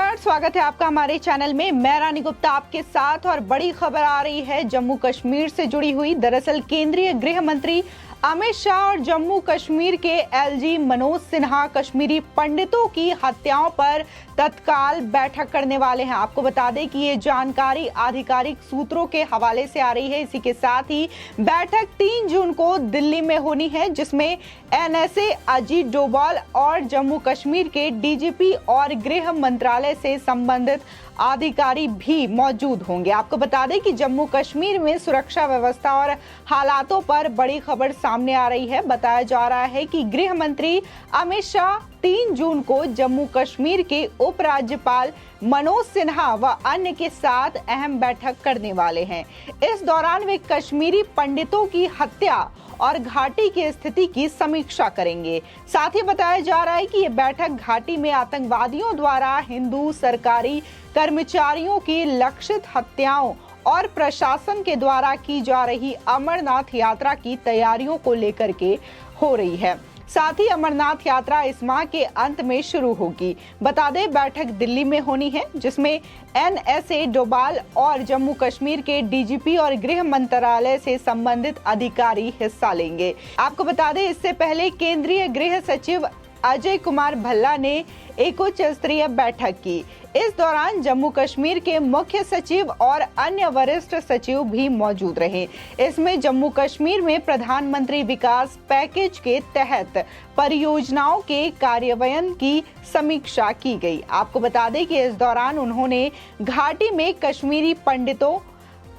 नमस्कार, स्वागत है आपका हमारे चैनल में। मैं रानी गुप्ता आपके साथ और बड़ी खबर आ रही है जम्मू कश्मीर से जुड़ी हुई। दरअसल केंद्रीय गृह मंत्री अमित शाह और जम्मू कश्मीर के एलजी मनोज सिन्हा कश्मीरी पंडितों की हत्याओं पर तत्काल बैठक करने वाले हैं। आपको बता दें कि ये जानकारी आधिकारिक सूत्रों के हवाले से आ रही है। इसी के साथ ही बैठक 3 जून को दिल्ली में होनी है, जिसमें एनएसए अजीत डोभाल और जम्मू कश्मीर के डीजीपी और गृह मंत्रालय से संबंधित अधिकारी भी मौजूद होंगे। आपको बता दें कि जम्मू कश्मीर में सुरक्षा व्यवस्था और हालातों पर बड़ी खबर सामने आ रही है। बताया जा रहा है कि गृह मंत्री अमित शाह 3 जून को जम्मू कश्मीर के उपराज्यपाल मनोज सिन्हा व अन्य के साथ अहम बैठक करने वाले हैं। इस दौरान वे कश्मीरी पंडितों की हत्या और घाटी की स्थिति की समीक्षा करेंगे। साथ ही बताया जा रहा है कि ये बैठक घाटी में आतंकवादियों द्वारा हिंदू सरकारी कर्मचारियों की लक्षित हत्याओं और प्रशासन के द्वारा की जा रही अमरनाथ यात्रा की तैयारियों को लेकर के हो रही है। साथ ही अमरनाथ यात्रा इस माह के अंत में शुरू होगी। बता दें, बैठक दिल्ली में होनी है, जिसमें एनएसए डोभाल और जम्मू कश्मीर के डीजीपी और गृह मंत्रालय से संबंधित अधिकारी हिस्सा लेंगे। आपको बता दें, इससे पहले केंद्रीय गृह सचिव अजय कुमार भल्ला ने एक उच्च स्तरीय बैठक की। इस दौरान जम्मू कश्मीर के मुख्य सचिव और अन्य वरिष्ठ सचिव भी मौजूद रहे। इसमें जम्मू कश्मीर में प्रधानमंत्री विकास पैकेज के तहत परियोजनाओं के कार्यान्वयन की समीक्षा की गई। आपको बता दें कि इस दौरान उन्होंने घाटी में कश्मीरी पंडितों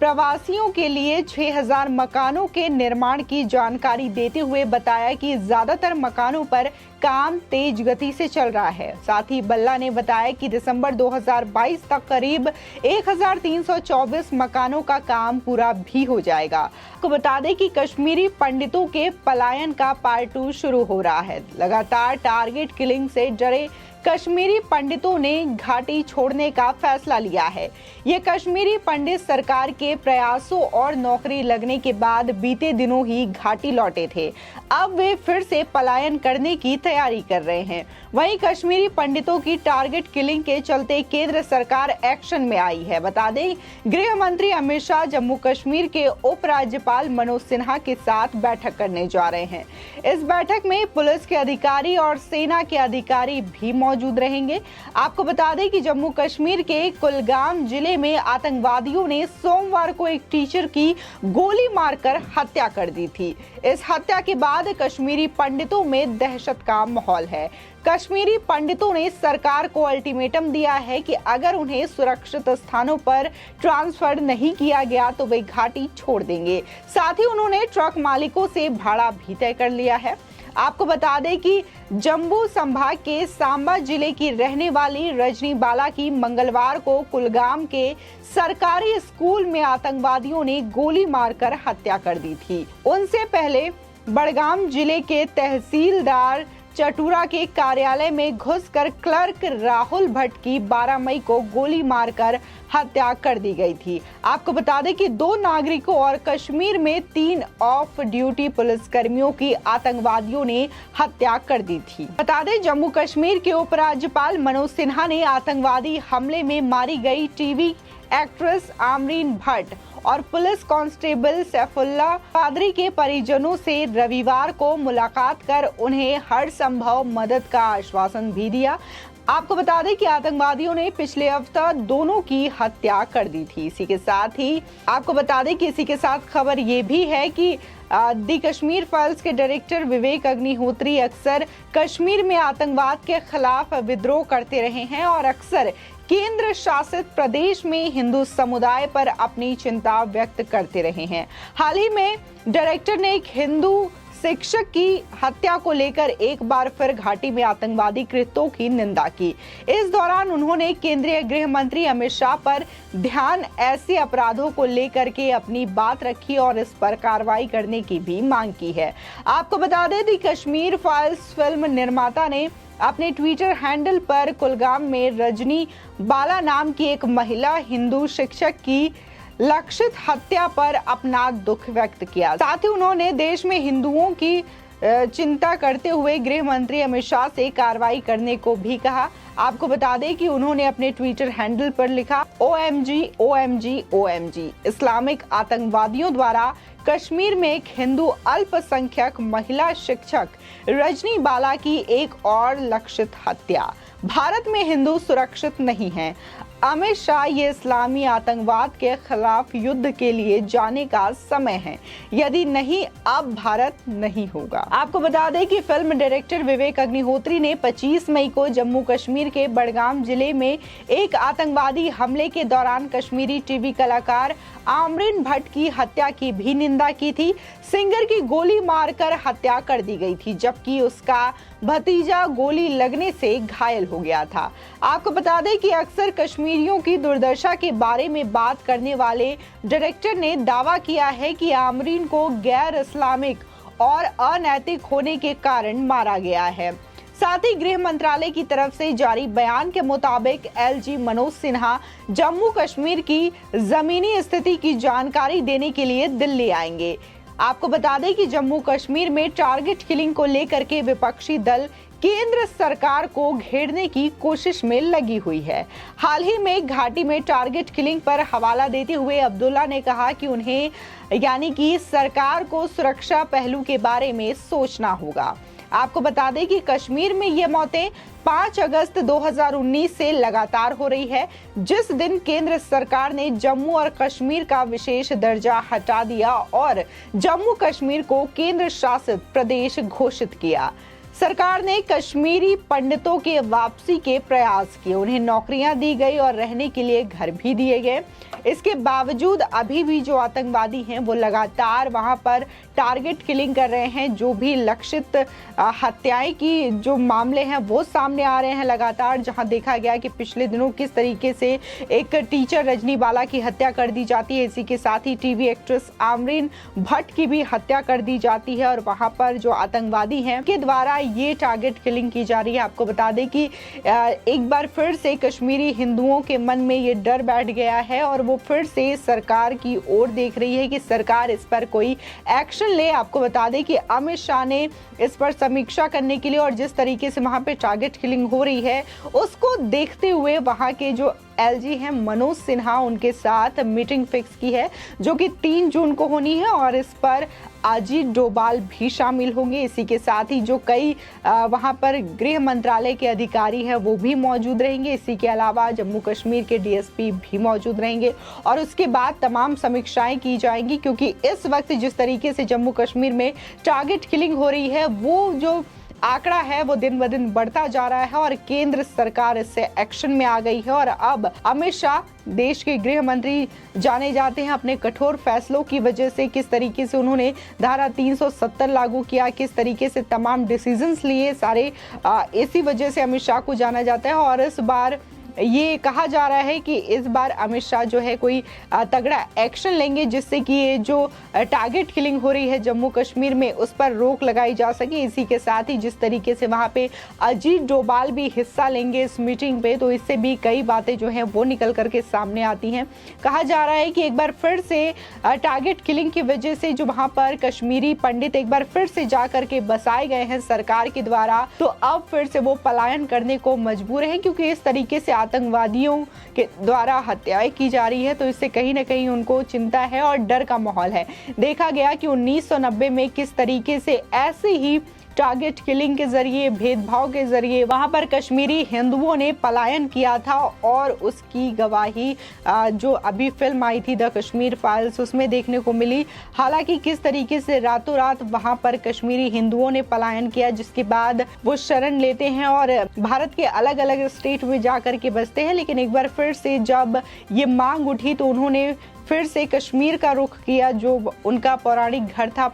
प्रवासियों के लिए 6000 मकानों के निर्माण की जानकारी देते हुए बताया कि ज्यादातर मकानों पर काम तेज गति से चल रहा है। साथ ही भल्ला ने बताया कि दिसंबर 2022 तक करीब 1324 मकानों का काम पूरा भी हो जाएगा। आपको बता दें कि कश्मीरी पंडितों के पलायन का पार्ट 2 शुरू हो रहा है। लगातार टारगेट किलिंग से डरे कश्मीरी पंडितों ने घाटी छोड़ने का फैसला लिया है। ये कश्मीरी पंडित सरकार के प्रयासों और नौकरी लगने के बाद बीते दिनों ही घाटी लौटे थे। अब वे फिर से पलायन करने की तैयारी कर रहे हैं। वहीं कश्मीरी पंडितों की टारगेट किलिंग के चलते केंद्र सरकार एक्शन में आई है। बता दें, गृह मंत्री अमित शाह जम्मू कश्मीर के उपराज्यपाल मनोज सिन्हा के साथ बैठक करने जा रहे हैं। इस बैठक में पुलिस के अधिकारी और सेना के अधिकारी भी मौजूद रहेंगे। आपको बता दें कि जम्मू कश्मीर के कुलगाम जिले में आतंकवादियों ने सोमवार को एक टीचर की गोली मारकर हत्या कर दी थी। इस हत्या के बाद कश्मीरी पंडितों में दहशत का माहौल है। कश्मीरी पंडितों ने सरकार को अल्टीमेटम दिया है कि अगर उन्हें सुरक्षित स्थानों पर ट्रांसफर नहीं किया गया तो वे घाटी छोड़ देंगे। साथ ही उन्होंने ट्रक मालिकों से भाड़ा भी तय कर लिया है। आपको बता दें कि जम्मू संभाग के सांबा जिले की रहने वाली रजनी बाला की मंगलवार को कुलगाम के सरकारी स्कूल में आतंकवादियों ने गोली मारकर हत्या कर दी थी। उनसे पहले बड़गाम जिले के तहसीलदार चटूरा के कार्यालय में घुसकर क्लर्क राहुल भट्ट की 12 मई को गोली मारकर हत्या कर दी गई थी। आपको बता दें कि 2 नागरिकों और कश्मीर में 3 ऑफ ड्यूटी पुलिसकर्मियों की आतंकवादियों ने हत्या कर दी थी। बता दें, जम्मू कश्मीर के उपराज्यपाल मनोज सिन्हा ने आतंकवादी हमले में मारी गई टीवी एक्ट्रेस आमरीन भट्ट और पुलिस कांस्टेबल सैफुल्लाह कादरी के परिजनों से रविवार को मुलाकात कर उन्हें हर संभव मदद का आश्वासन भी दिया। आपको बता दें कि आतंकवादियों ने पिछले हफ्ते दोनों की हत्या कर दी थी। इसी के साथ ही आपको बता दें कि इसी के साथ खबर ये भी है कि दी कश्मीर फाइल्स के डायरेक्टर विवेक अग्निहोत्री अक्सर कश्मीर में आतंकवाद के खिलाफ विद्रोह करते रहे हैं और अक्सर केंद्र शासित प्रदेश में हिंदू समुदाय पर अपनी चिंता व्यक्त करते रहे हैं। हाल ही में डायरेक्टर ने एक हिंदू शिक्षक की हत्या को लेकर एक बार फिर घाटी में आतंकवादी कृत्यों की निंदा की। इस दौरान उन्होंने केंद्रीय गृह मंत्री अमित शाह पर ध्यान ऐसे अपराधों को लेकर के अपनी बात रखी और इस पर कार्रवाई करने की भी मांग की है। आपको बता दें कि कश्मीर फाइल्स फिल्म निर्माता ने अपने ट्विटर हैंडल पर कुलगाम में रजनी बाला नाम की एक महिला हिंदू शिक्षक की लक्षित हत्या पर अपना दुख व्यक्त किया। साथ ही उन्होंने देश में हिंदुओं की चिंता करते हुए गृह मंत्री अमित शाह से कार्रवाई करने को भी कहा। आपको बता दें कि उन्होंने अपने ट्विटर हैंडल पर लिखा, OMG OMG OMG, इस्लामिक आतंकवादियों द्वारा कश्मीर में एक हिंदू अल्पसंख्यक महिला शिक्षक रजनी बाला की एक और लक्षित हत्या। भारत में हिंदू सुरक्षित नहीं है। अमित शाह, ये इस्लामी आतंकवाद के खिलाफ युद्ध के लिए जाने का समय है, यदि नहीं अब भारत नहीं होगा। आपको बता दें कि फिल्म डायरेक्टर विवेक अग्निहोत्री ने 25 मई को जम्मू कश्मीर के बडगाम जिले में एक आतंकवादी हमले के दौरान कश्मीरी टीवी कलाकार आमरीन भट्ट की हत्या की भी निंदा की थी। सिंगर की गोली मारकर हत्या कर दी गई थी, जबकि उसका भतीजा गोली लगने से घायल हो गया था। आपको बता दें कि अक्सर कश्मीरियों की दुर्दशा के बारे में बात करने वाले डायरेक्टर ने दावा किया है कि आमरीन को गैर इस्लामिक और अनैतिक होने के कारण मारा गया है। साथ ही गृह मंत्रालय की तरफ से जारी बयान के मुताबिक LG मनोज सिन्हा जम्मू कश्मीर की जमीनी स्थिति की जानकारी देने के लिए दिल्ली आएंगे। आपको बता दें कि जम्मू कश्मीर में टारगेट किलिंग को लेकर के विपक्षी दल केंद्र सरकार को घेरने की कोशिश में लगी हुई है। हाल ही में घाटी में टारगेट किलिंग पर हवाला देते हुए अब्दुल्ला ने कहा कि उन्हें यानी कि सरकार को सुरक्षा पहलू के बारे में सोचना होगा। आपको बता दें कि कश्मीर में ये मौतें 5 अगस्त 2019 से लगातार हो रही है, जिस दिन केंद्र सरकार ने जम्मू और कश्मीर का विशेष दर्जा हटा दिया और जम्मू कश्मीर को केंद्र शासित प्रदेश घोषित किया। सरकार ने कश्मीरी पंडितों के वापसी के प्रयास किए, उन्हें नौकरियां दी गई और रहने के लिए घर भी दिए गए। इसके बावजूद अभी भी जो आतंकवादी हैं वो लगातार वहां पर टारगेट किलिंग कर रहे हैं। जो भी लक्षित हत्याएं की जो मामले हैं वो सामने आ रहे हैं लगातार, जहां देखा गया कि पिछले दिनों किस तरीके से एक टीचर रजनी बाला की हत्या कर दी जाती है। इसी के साथ ही टीवी एक्ट्रेस आमरीन भट्ट की भी हत्या कर दी जाती है और वहां पर जो आतंकवादी हैं के द्वारा ये टारगेट किलिंग की जा रही है। आपको बता दें कि एक बार फिर से कश्मीरी हिंदुओं के मन में ये डर बैठ गया है और वो फिर से सरकार की ओर देख रही है कि सरकार इस पर कोई एक्शन ले। आपको बता दें कि अमित शाह ने इस पर समीक्षा करने के लिए और जिस तरीके से वहां पे टारगेट किलिंग हो रही है उसको देखते हुए वहां के जो LG हैं मनोज सिन्हा, उनके साथ मीटिंग फिक्स की है जो कि 3 जून को होनी है और इस पर अजीत डोभाल भी शामिल होंगे। इसी के साथ ही जो कई वहां पर गृह मंत्रालय के अधिकारी हैं वो भी मौजूद रहेंगे। इसी के अलावा जम्मू कश्मीर के DSP भी मौजूद रहेंगे और उसके बाद तमाम समीक्षाएं की जाएंगी, क्योंकि इस वक्त जिस तरीके से जम्मू कश्मीर में टारगेट किलिंग हो रही है वो जो आंकड़ा है वो दिन ब दिन बढ़ता जा रहा है और केंद्र सरकार इससे एक्शन में आ गई है। और अब अमित शाह देश के गृह मंत्री जाने जाते हैं अपने कठोर फैसलों की वजह से। किस तरीके से उन्होंने धारा 370 लागू किया, किस तरीके से तमाम डिसीजंस लिए, सारे इसी वजह से अमित शाह को जाना जाता है। और इस बार ये कहा जा रहा है कि इस बार अमित शाह जो है कोई तगड़ा एक्शन लेंगे जिससे कि ये जो टारगेट किलिंग हो रही है जम्मू कश्मीर में उस पर रोक लगाई जा सके। इसी के साथ ही जिस तरीके से वहां पे अजीत डोभाल भी हिस्सा लेंगे इस मीटिंग पे, तो इससे भी कई बातें जो हैं वो निकल करके सामने आती हैं। कहा जा रहा है कि एक बार फिर से टारगेट किलिंग की वजह से जो वहां पर कश्मीरी पंडित एक बार फिर से जा करके बसाए गए हैं सरकार के द्वारा, तो अब फिर से वो पलायन करने को मजबूर है, क्योंकि इस तरीके से आतंकवादियों के द्वारा हत्याएं की जा रही है तो इससे कहीं ना कहीं उनको चिंता है और डर का माहौल है। देखा गया कि 1990 में किस तरीके से ऐसे ही टारगेट किलिंग के जरिए, भेदभाव के जरिए वहां पर कश्मीरी हिंदुओं ने पलायन किया था और उसकी गवाही जो अभी फिल्म आई थी द कश्मीर फाइल्स उसमें देखने को मिली। हालांकि किस तरीके से रातों रात वहां पर कश्मीरी हिंदुओं ने पलायन किया, जिसके बाद वो शरण लेते हैं और भारत के अलग अलग स्टेट में जाकर के बसते हैं। लेकिन एक बार फिर से जब ये मांग उठी तो उन्होंने फिर से कश्मीर का रुख किया, जो उनका पौराणिक घर था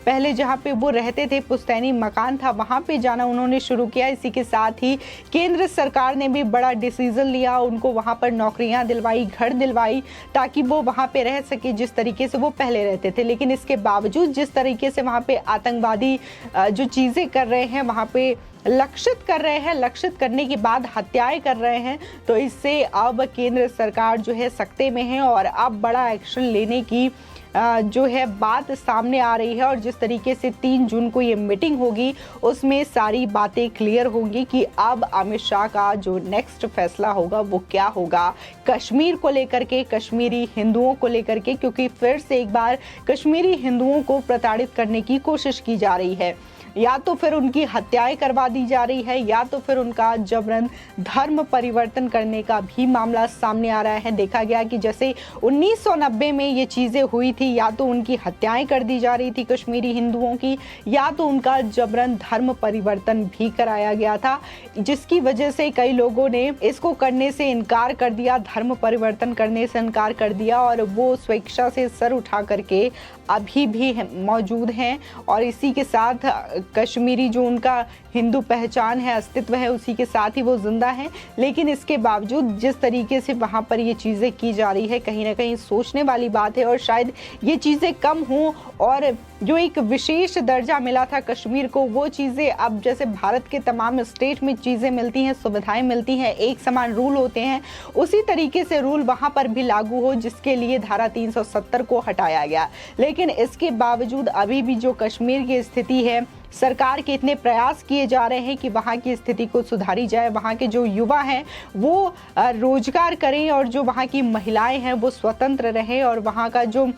पहले, जहां पे वो रहते थे, पुश्तैनी मकान था, वहां पे जाना उन्होंने शुरू किया। इसी के साथ ही केंद्र सरकार ने भी बड़ा डिसीजन लिया, उनको वहां पर नौकरियां दिलवाई, घर दिलवाई, ताकि वो वहां पे रह सके जिस तरीके से वो पहले रहते थे। लेकिन इसके बावजूद जिस तरीके से वहां पे आतंकवादी जो चीजें कर रहे हैं, वहां पे लक्षित कर रहे हैं, लक्षित करने के बाद हत्याएं कर रहे हैं, तो इससे अब केंद्र सरकार जो है सख्ते में है और अब बड़ा एक्शन लेने की जो है बात सामने आ रही है और जिस तरीके से 3 जून को ये मीटिंग होगी उसमें सारी बातें क्लियर होंगी कि अब अमित शाह का जो नेक्स्ट फैसला होगा वो क्या होगा कश्मीर को लेकर के, कश्मीरी हिंदुओं को लेकर के, क्योंकि फिर से एक बार कश्मीरी हिंदुओं को प्रताड़ित करने की कोशिश की जा रही है। या तो फिर उनकी हत्याएं करवा दी जा रही है या तो फिर उनका जबरन धर्म परिवर्तन करने का भी मामला सामने आ रहा है। देखा गया कि जैसे 1990 में ये चीजें हुई थी, या तो उनकी हत्याएं कर दी जा रही थी कश्मीरी हिंदुओं की, या तो उनका जबरन धर्म परिवर्तन भी कराया गया था, जिसकी वजह से कई लोगों ने इसको करने से इनकार कर दिया, धर्म परिवर्तन करने से इनकार कर दिया और वो स्वेच्छा से सर उठा करके अभी भी मौजूद हैं। और इसी के साथ कश्मीरी जो उनका हिंदू पहचान है, अस्तित्व है, उसी के साथ ही वो जिंदा है। लेकिन इसके बावजूद जिस तरीके से वहाँ पर ये चीज़ें की जा रही है, कहीं ना कहीं सोचने वाली बात है। और शायद ये चीज़ें कम हों और जो एक विशेष दर्जा मिला था कश्मीर को, वो चीज़ें अब जैसे भारत के तमाम स्टेट में चीज़ें मिलती हैं, सुविधाएं मिलती हैं, एक समान रूल होते हैं, उसी तरीके से रूल वहाँ पर भी लागू हो, जिसके लिए धारा 370 को हटाया गया। लेकिन इसके बावजूद अभी भी जो कश्मीर की स्थिति है, सरकार के इतने प्रयास किए जा रहे हैं कि वहाँ की स्थिति को सुधारी जाए, वहाँ के जो युवा हैं वो रोजगार करें और जो वहाँ की महिलाएं हैं वो स्वतंत्र रहें और वहाँ का जो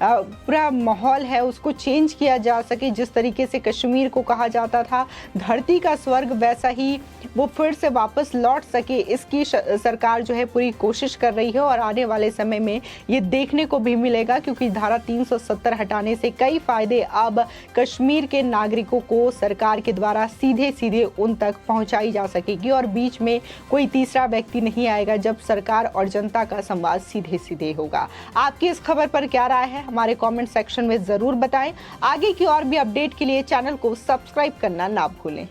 पूरा माहौल है उसको चेंज किया जा सके। जिस तरीके से कश्मीर को कहा जाता था धरती का स्वर्ग, वैसा ही वो फिर से वापस लौट सके, इसकी सरकार जो है पूरी कोशिश कर रही है। और आने वाले समय में ये देखने को भी मिलेगा, क्योंकि धारा 370 हटाने से कई फायदे अब कश्मीर के नागरिकों को सरकार के द्वारा सीधे सीधे उन तक पहुंचाई जा सकेगी और बीच में कोई तीसरा व्यक्ति नहीं आएगा जब सरकार और जनता का संवाद सीधे सीधे होगा। आपकी इस खबर पर क्या राय है, हमारे कमेंट सेक्शन में जरूर बताएं। आगे की और भी अपडेट के लिए चैनल को सब्सक्राइब करना ना भूलें।